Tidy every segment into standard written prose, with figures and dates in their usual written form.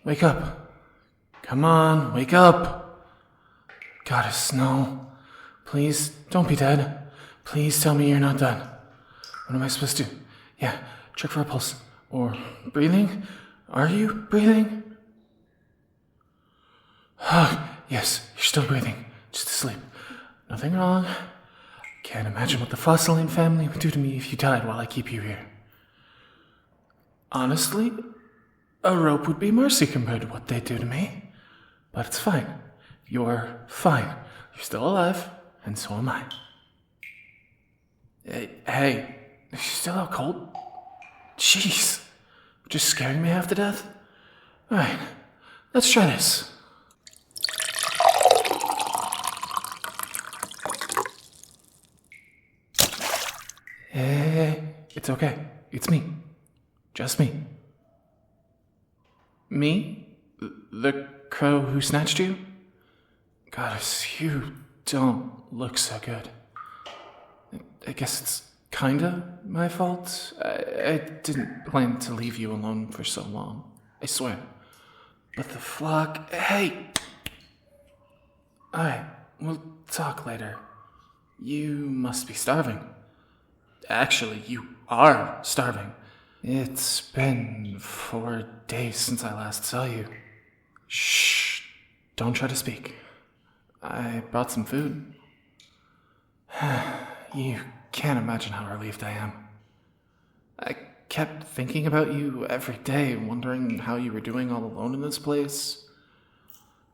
Wake up. Come on, wake up. Goddess, no. Please, don't be dead. Please tell me you're not dead. What am I supposed to do? Yeah, check for a pulse. Or breathing? Are you breathing? Yes, you're still breathing. Just asleep. Nothing wrong. Can't imagine what the Fossilane family would do to me if you died while I keep you here. Honestly, a rope would be mercy compared to what they do to me. But it's fine. You're fine. You're still alive, and so am I. Hey, are you still out cold? Jeez, just scaring me half to death? Alright, let's try this. Hey, it's okay. It's me. Just me. Me? The crow who snatched you? Goddess, you don't look so good. I guess it's kinda my fault. I didn't plan to leave you alone for so long. I swear. But the flock... Hey! Alright, we'll talk later. You must be starving. Actually, you are starving. It's been 4 days since I last saw you. Shh. Don't try to speak. I brought some food. You can't imagine how relieved I am. I kept thinking about you every day, wondering how you were doing all alone in this place.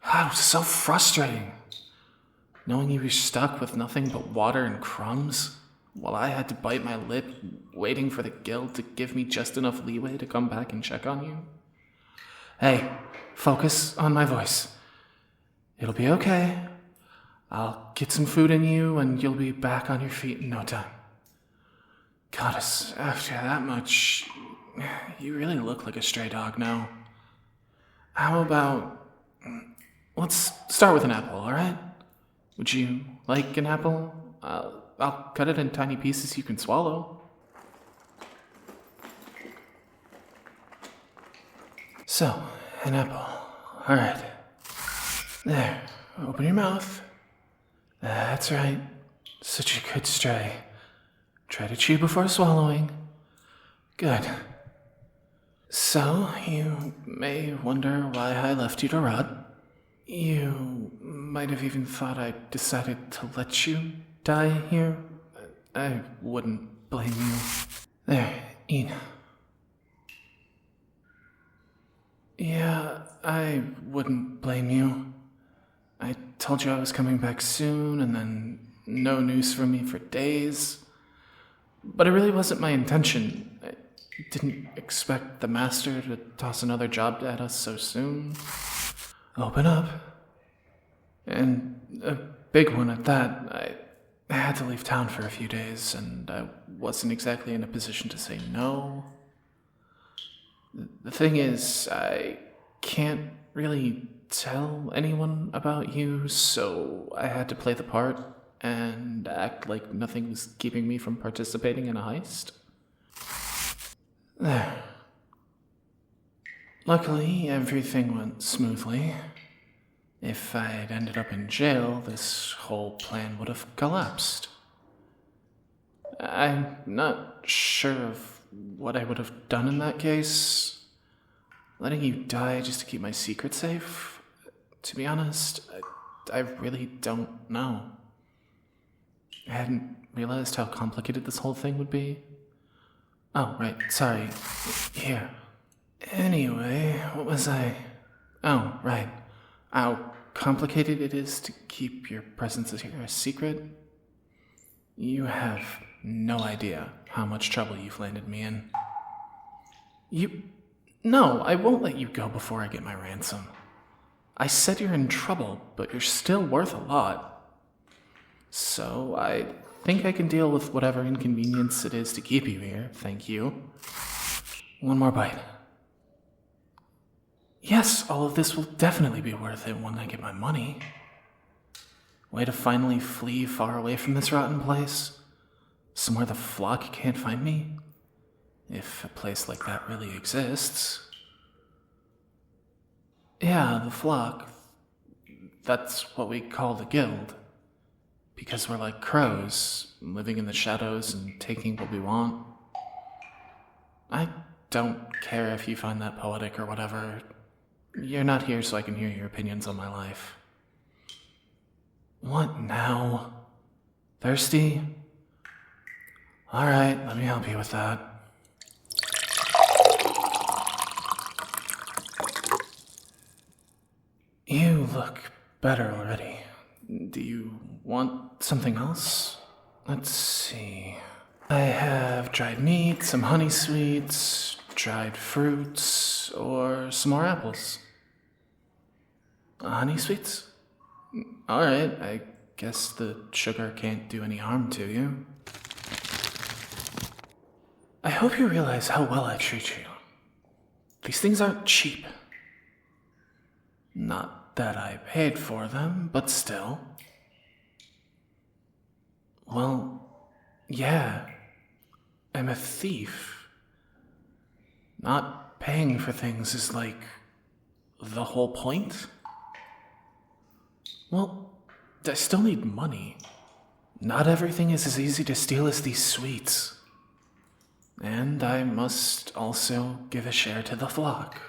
It was so frustrating. Knowing you were stuck with nothing but water and crumbs, while I had to bite my lip, waiting for the guild to give me just enough leeway to come back and check on you. Hey, focus on my voice. It'll be okay. I'll get some food in you, and you'll be back on your feet in no time. Goddess, after that much, you really look like a stray dog now. How about... Let's start with an apple, alright? Would you like an apple? I'll cut it in tiny pieces you can swallow. So, an apple. Alright. There. Open your mouth. That's right. Such a good stray. Try to chew before swallowing. Good. So, you may wonder why I left you to rot. You might have even thought I decided to let you die here. I wouldn't blame you. There, eat. Yeah, I wouldn't blame you. I told you I was coming back soon, and then no news from me for days. But it really wasn't my intention. I didn't expect the master to toss another job at us so soon. Open up. And a big one at that. I had to leave town for a few days, and I wasn't exactly in a position to say no. The thing is, I can't really tell anyone about you, so I had to play the part and act like nothing was keeping me from participating in a heist. There. Luckily, everything went smoothly. If I'd ended up in jail, this whole plan would have collapsed. I'm not sure of what I would have done in that case. Letting you die just to keep my secret safe? To be honest, I really don't know. I hadn't realized how complicated this whole thing would be. Oh, right, sorry. Here. Anyway, what was I... Oh, right. How complicated it is to keep your presence here a secret? You have no idea how much trouble you've landed me in. No, I won't let you go before I get my ransom. I said you're in trouble, but you're still worth a lot. So I think I can deal with whatever inconvenience it is to keep you here, thank you. One more bite. Yes, all of this will definitely be worth it when I get my money. Way to finally flee far away from this rotten place. Somewhere the flock can't find me. If a place like that really exists. Yeah, the flock. That's what we call the guild. Because we're like crows, living in the shadows and taking what we want. I don't care if you find that poetic or whatever. You're not here so I can hear your opinions on my life. What now? Thirsty? Alright, let me help you with that. You look better already. Do you want something else? Let's see. I have dried meat, some honey sweets, dried fruits, or some more apples. Honey sweets? Alright, I guess the sugar can't do any harm to you. I hope you realize how well I treat you. These things aren't cheap. Not that I paid for them, but still. Well, yeah. I'm a thief. Not paying for things is like the whole point. Well, I still need money. Not everything is as easy to steal as these sweets. And I must also give a share to the flock.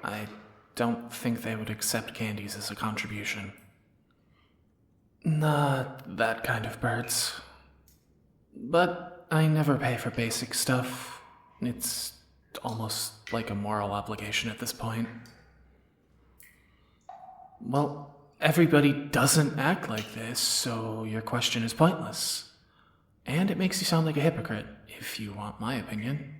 I don't think they would accept candies as a contribution. Not that kind of birds. But I never pay for basic stuff. It's almost like a moral obligation at this point. Well, everybody doesn't act like this, so your question is pointless. And it makes you sound like a hypocrite, if you want my opinion.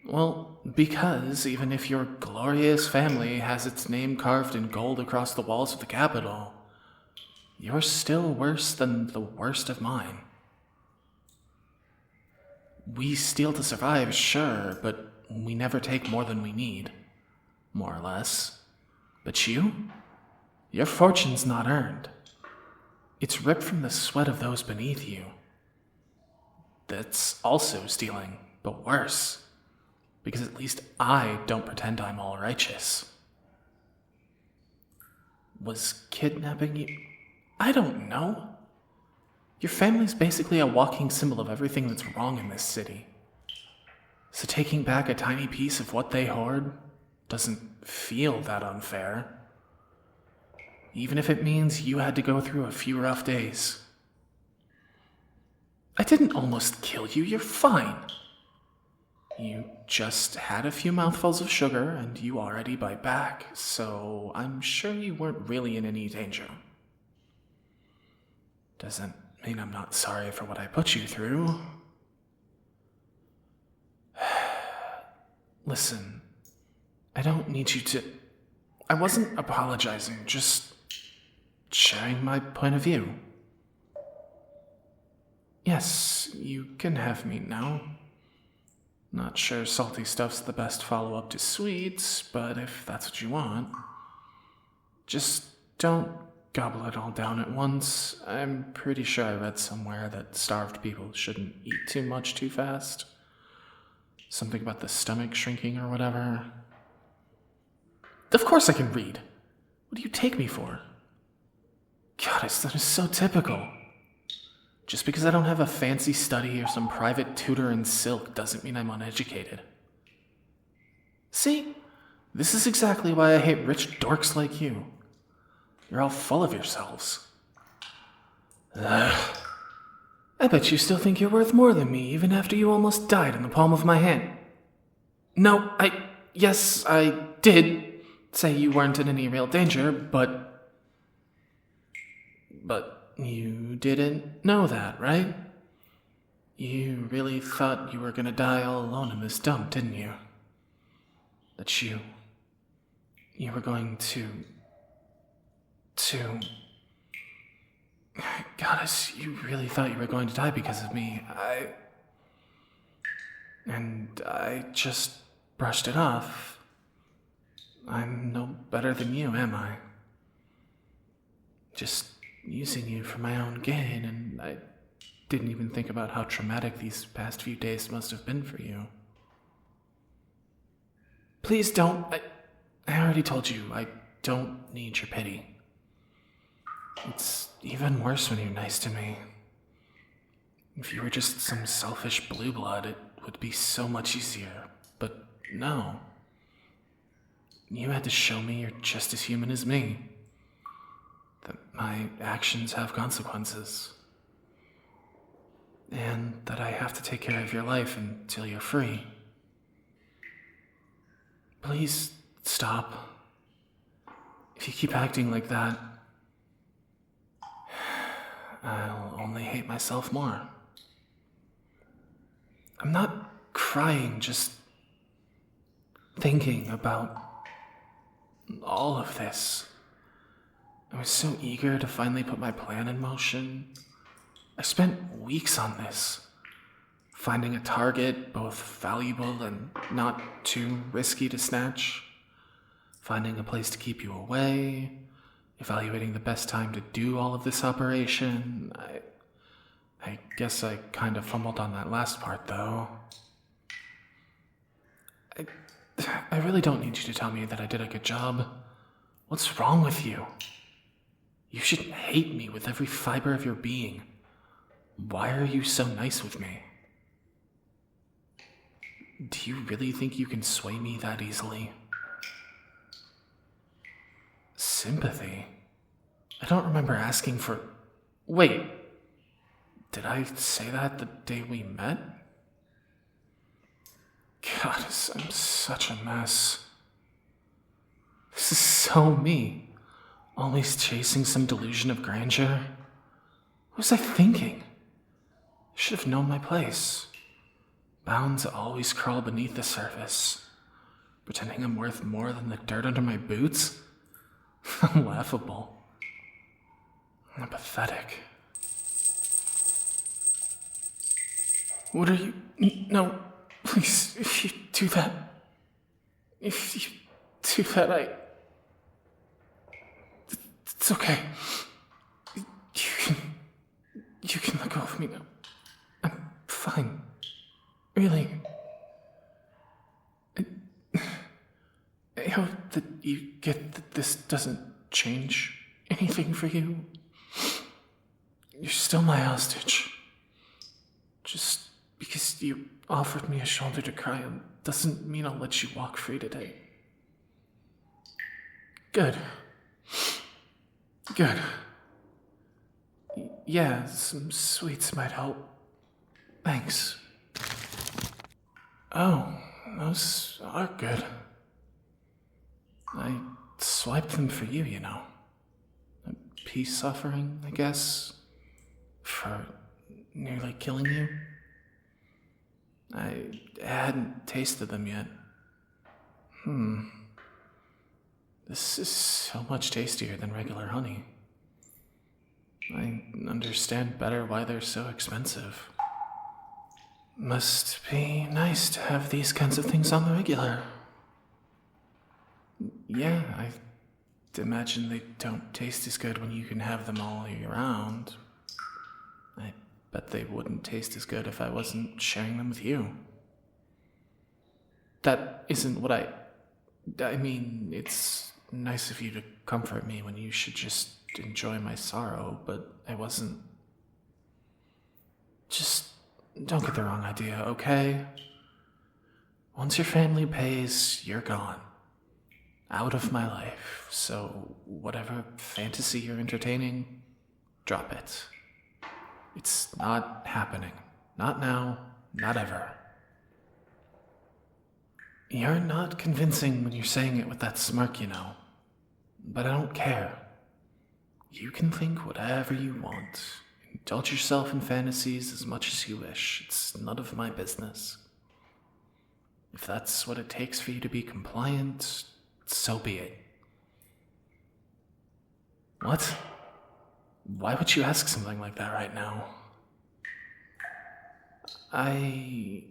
Well, because even if your glorious family has its name carved in gold across the walls of the capital, you're still worse than the worst of mine. We steal to survive, sure, but we never take more than we need. More or less. But your fortune's not earned. It's ripped from the sweat of those beneath you. That's also stealing, but worse. Because at least I don't pretend I'm all righteous. Was kidnapping you? I don't know. Your family's basically a walking symbol of everything that's wrong in this city. So taking back a tiny piece of what they hoard doesn't feel that unfair. Even if it means you had to go through a few rough days. I didn't almost kill you, you're fine. You just had a few mouthfuls of sugar and you already bite back, so I'm sure you weren't really in any danger. Doesn't mean I'm not sorry for what I put you through. Listen, I don't need you to... I wasn't apologizing, just sharing my point of view. Yes, you can have meat now. Not sure salty stuff's the best follow-up to sweets, but if that's what you want. Just don't gobble it all down at once. I'm pretty sure I read somewhere that starved people shouldn't eat too much too fast. Something about the stomach shrinking or whatever. Of course I can read. What do you take me for? God, that is so typical. Just because I don't have a fancy study or some private tutor in silk doesn't mean I'm uneducated. See? This is exactly why I hate rich dorks like you. You're all full of yourselves. Ugh. I bet you still think you're worth more than me, even after you almost died in the palm of my hand. No, yes, I did say you weren't in any real danger, but you didn't know that, right? You really thought you were gonna die all alone in this dump, didn't you? That you were going to... Goddess, you really thought you were going to die because of me. I just brushed it off. I'm no better than you, am I? Just using you for my own gain, and I didn't even think about how traumatic these past few days must have been for you. Please don't. I already told you, I don't need your pity. It's even worse when you're nice to me. If you were just some selfish blue blood, it would be so much easier. But no. You had to show me you're just as human as me. That my actions have consequences. And that I have to take care of your life until you're free. Please stop. If you keep acting like that, I'll only hate myself more. I'm not crying, just thinking about all of this. I was so eager to finally put my plan in motion. I spent weeks on this, finding a target both valuable and not too risky to snatch, finding a place to keep you away, evaluating the best time to do all of this operation. I guess I kind of fumbled on that last part, though. I really don't need you to tell me that I did a good job. What's wrong with you? You should hate me with every fiber of your being. Why are you so nice with me? Do you really think you can sway me that easily? Sympathy? I don't remember asking for... Wait, did I say that the day we met? God, I'm such a mess. This is so me. Always chasing some delusion of grandeur. What was I thinking? I should have known my place. Bound to always crawl beneath the surface. Pretending I'm worth more than the dirt under my boots? Laughable. I'm pathetic. What are you... No, please, if you do that... If you do that, It's okay. You can let go of me now. I'm fine. Really. I hope that you get that this doesn't change anything for you. You're still my hostage. Just because you offered me a shoulder to cry on doesn't mean I'll let you walk free today. Good. Yeah, some sweets might help. Thanks. Oh, those are good. I swiped them for you, you know. A peace offering, I guess, for nearly killing you. I hadn't tasted them yet. This is so much tastier than regular honey. I understand better why they're so expensive. Must be nice to have these kinds of things on the regular. Yeah, I imagine they don't taste as good when you can have them all year round. I bet they wouldn't taste as good if I wasn't sharing them with you. That isn't what I mean, it's nice of you to comfort me when you should just enjoy my sorrow, but I wasn't. Just don't get the wrong idea, okay? Once your family pays, you're gone. Out of my life, so whatever fantasy you're entertaining, drop it. It's not happening. Not now, not ever. You're not convincing when you're saying it with that smirk, you know. But I don't care. You can think whatever you want. Indulge yourself in fantasies as much as you wish. It's none of my business. If that's what it takes for you to be compliant, so be it. What? Why would you ask something like that right now? I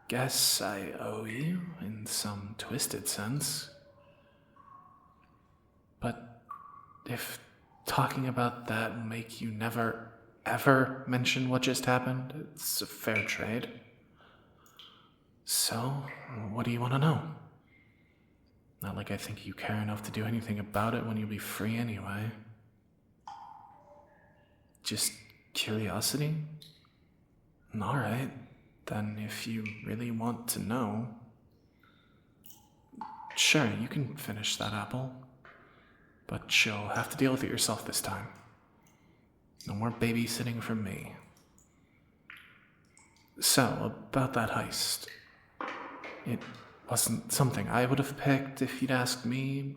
guess I owe you in some twisted sense. But if talking about that will make you never, ever mention what just happened, it's a fair trade. So, what do you want to know? Not like I think you care enough to do anything about it when you'll be free anyway. Just curiosity? Alright, then if you really want to know... Sure, you can finish that apple. But you'll have to deal with it yourself this time. No more babysitting from me. So, about that heist. It wasn't something I would have picked if you'd asked me.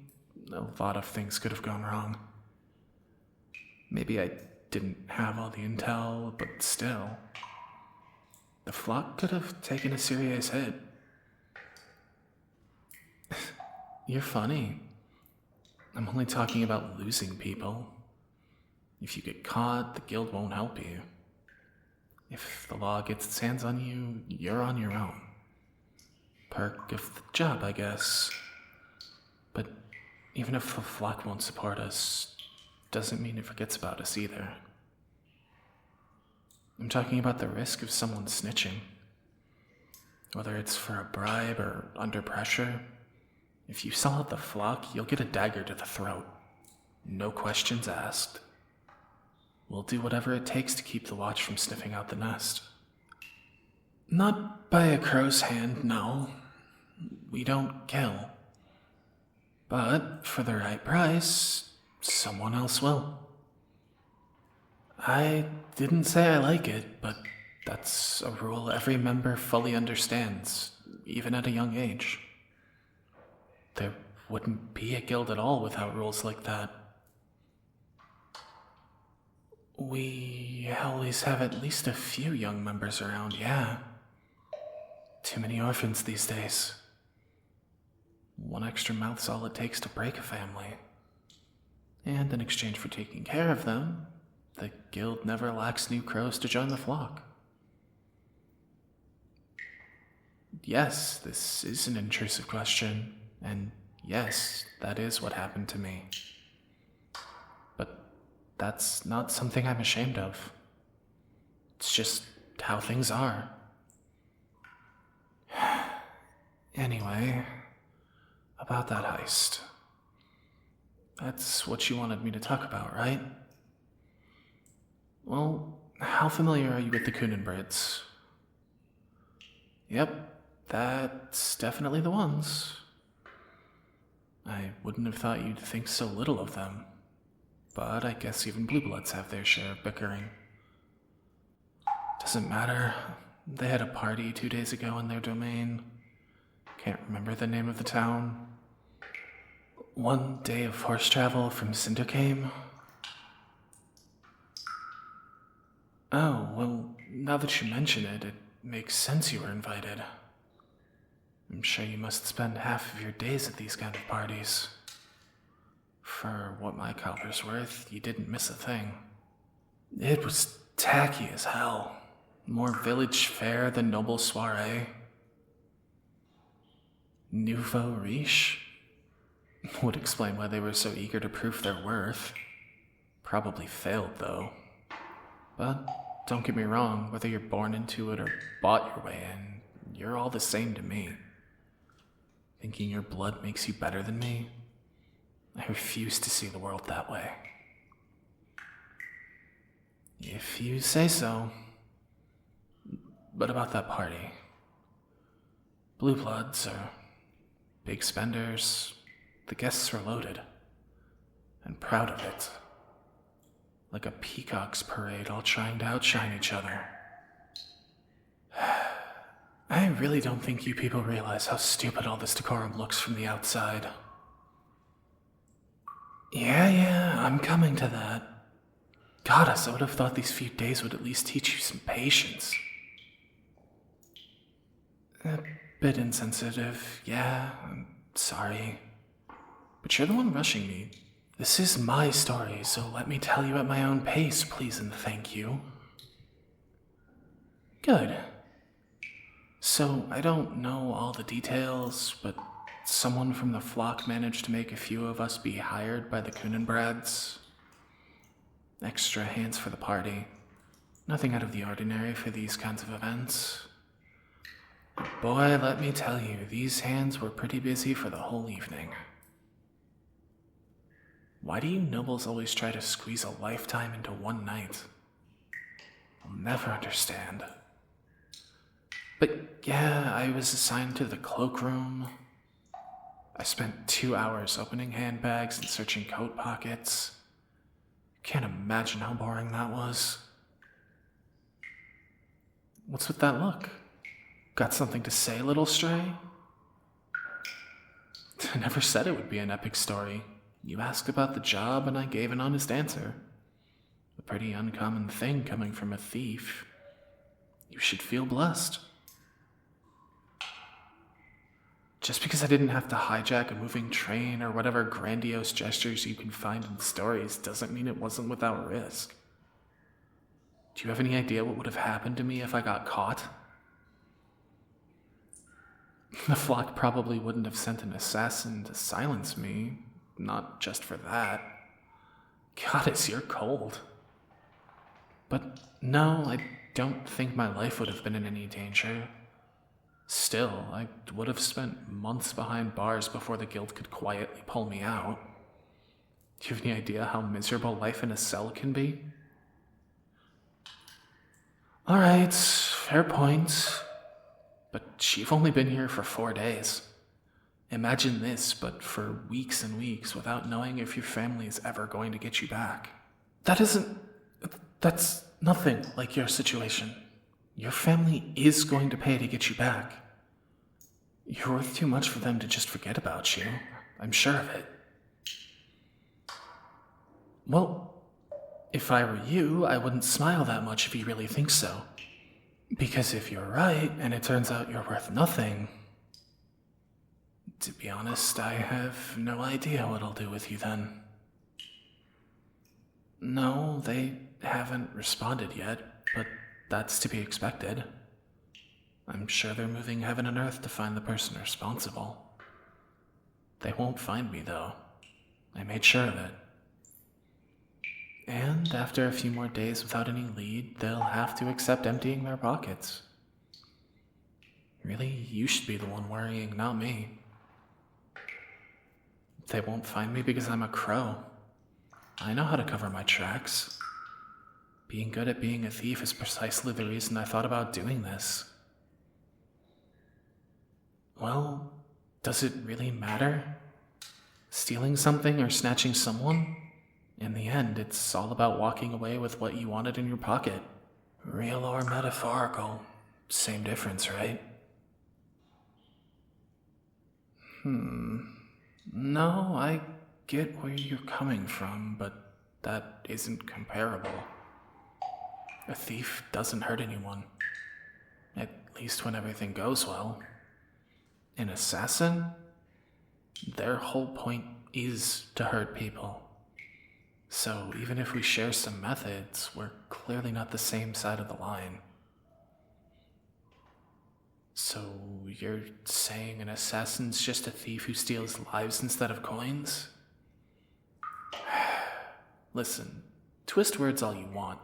A lot of things could have gone wrong. Maybe I didn't have all the intel, but still. The flock could have taken a serious hit. You're funny. I'm only talking about losing people. If you get caught, the guild won't help you. If the law gets its hands on you, you're on your own. Perk of the job, I guess. But even if the flock won't support us, doesn't mean it forgets about us either. I'm talking about the risk of someone snitching. Whether it's for a bribe or under pressure, if you sell out the flock, you'll get a dagger to the throat. No questions asked. We'll do whatever it takes to keep the watch from sniffing out the nest. Not by a crow's hand, no. We don't kill. But for the right price, someone else will. I didn't say I like it, but that's a rule every member fully understands, even at a young age. There wouldn't be a guild at all without rules like that. We always have at least a few young members around, yeah. Too many orphans these days. One extra mouth's all it takes to break a family. And in exchange for taking care of them, the guild never lacks new crows to join the flock. Yes, this is an intrusive question, and yes, that is what happened to me. But that's not something I'm ashamed of. It's just how things are. Anyway, about that heist. That's what you wanted me to talk about, right? Well, how familiar are you with the Kunenbrids? Yep, that's definitely the ones. I wouldn't have thought you'd think so little of them, but I guess even blue bloods have their share of bickering. Doesn't matter. They had a party 2 days ago in their domain. Can't remember the name of the town. 1 day of horse travel from Cindercame. Oh, well, now that you mention it, it makes sense you were invited. I'm sure you must spend half of your days at these kind of parties. For what my copper's worth, you didn't miss a thing. It was tacky as hell. More village fare than noble soiree. Nouveau riche? Would explain why they were so eager to prove their worth. Probably failed, though. But don't get me wrong, whether you're born into it or bought your way in, you're all the same to me. Thinking your blood makes you better than me? I refuse to see the world that way. If you say so. But about that party. Blue bloods are big spenders. The guests were loaded. And proud of it. Like a peacock's parade, all trying to outshine each other. I really don't think you people realize how stupid all this decorum looks from the outside. Yeah, I'm coming to that. Goddess, I would have thought these few days would at least teach you some patience. A bit insensitive, yeah, I'm sorry. But you're the one rushing me. This is my story, so let me tell you at my own pace, please and thank you. Good. So, I don't know all the details, but someone from the flock managed to make a few of us be hired by the Kunenbrads. Extra hands for the party. Nothing out of the ordinary for these kinds of events. Boy, let me tell you, these hands were pretty busy for the whole evening. Why do you nobles always try to squeeze a lifetime into one night? I'll never understand. But yeah, I was assigned to the cloakroom. I spent 2 hours opening handbags and searching coat pockets. Can't imagine how boring that was. What's with that look? Got something to say, little stray? I never said it would be an epic story. You asked about the job and I gave an honest answer. A pretty uncommon thing coming from a thief. You should feel blessed. Just because I didn't have to hijack a moving train or whatever grandiose gestures you can find in stories doesn't mean it wasn't without risk. Do you have any idea what would have happened to me if I got caught? The flock probably wouldn't have sent an assassin to silence me, not just for that. Goddess, you're cold. But no, I don't think my life would have been in any danger. Still, I would have spent months behind bars before the guild could quietly pull me out. Do you have any idea how miserable life in a cell can be? Alright, fair point. But you've only been here for 4 days. Imagine this, but for weeks and weeks without knowing if your family is ever going to get you back. That's nothing like your situation. Your family is going to pay to get you back. You're worth too much for them to just forget about you. I'm sure of it. Well, if I were you, I wouldn't smile that much if you really think so. Because if you're right, and it turns out you're worth nothing, to be honest, I have no idea what I'll do with you then. No, they haven't responded yet, but that's to be expected. I'm sure they're moving heaven and earth to find the person responsible. They won't find me, though. I made sure of it. And after a few more days without any lead, they'll have to accept emptying their pockets. Really, you should be the one worrying, not me. They won't find me because I'm a crow. I know how to cover my tracks. Being good at being a thief is precisely the reason I thought about doing this. Well, does it really matter? Stealing something or snatching someone? In the end, it's all about walking away with what you wanted in your pocket. Real or metaphorical, same difference, right? No, I get where you're coming from, but that isn't comparable. A thief doesn't hurt anyone. At least when everything goes well. An assassin? Their whole point is to hurt people. So even if we share some methods, we're clearly not the same side of the line. So you're saying an assassin's just a thief who steals lives instead of coins? Listen, twist words all you want,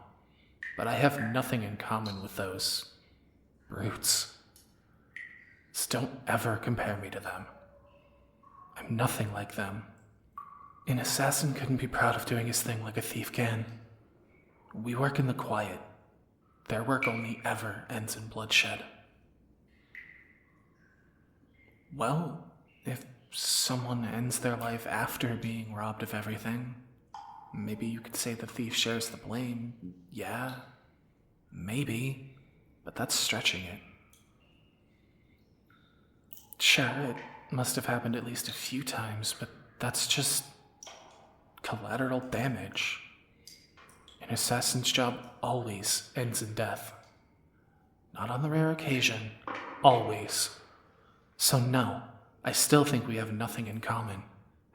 but I have nothing in common with those brutes. So don't ever compare me to them. I'm nothing like them. An assassin couldn't be proud of doing his thing like a thief can. We work in the quiet. Their work only ever ends in bloodshed. Well, if someone ends their life after being robbed of everything, maybe you could say the thief shares the blame. Yeah, maybe, but that's stretching it. Sure, it must have happened at least a few times, but that's just collateral damage. An assassin's job always ends in death. Not on the rare occasion, always. So no, I still think we have nothing in common,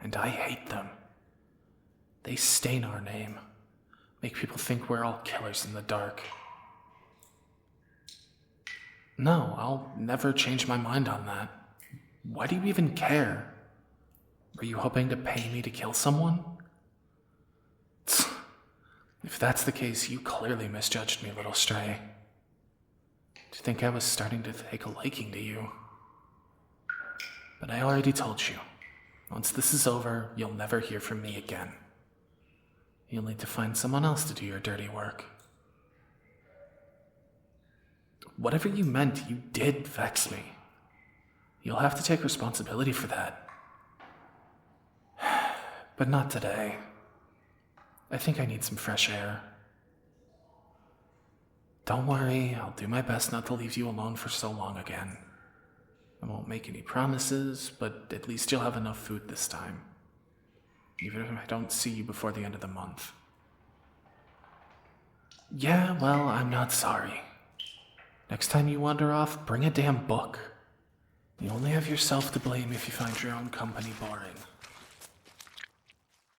and I hate them. They stain our name, make people think we're all killers in the dark. No, I'll never change my mind on that. Why do you even care? Were you hoping to pay me to kill someone? If that's the case, you clearly misjudged me, little stray. Do you think I was starting to take a liking to you? But I already told you. Once this is over, you'll never hear from me again. You'll need to find someone else to do your dirty work. Whatever you meant, you did vex me. You'll have to take responsibility for that. But not today. I think I need some fresh air. Don't worry, I'll do my best not to leave you alone for so long again. I won't make any promises, but at least you'll have enough food this time. Even if I don't see you before the end of the month. Yeah, well, I'm not sorry. Next time you wander off, bring a damn book. You only have yourself to blame if you find your own company boring.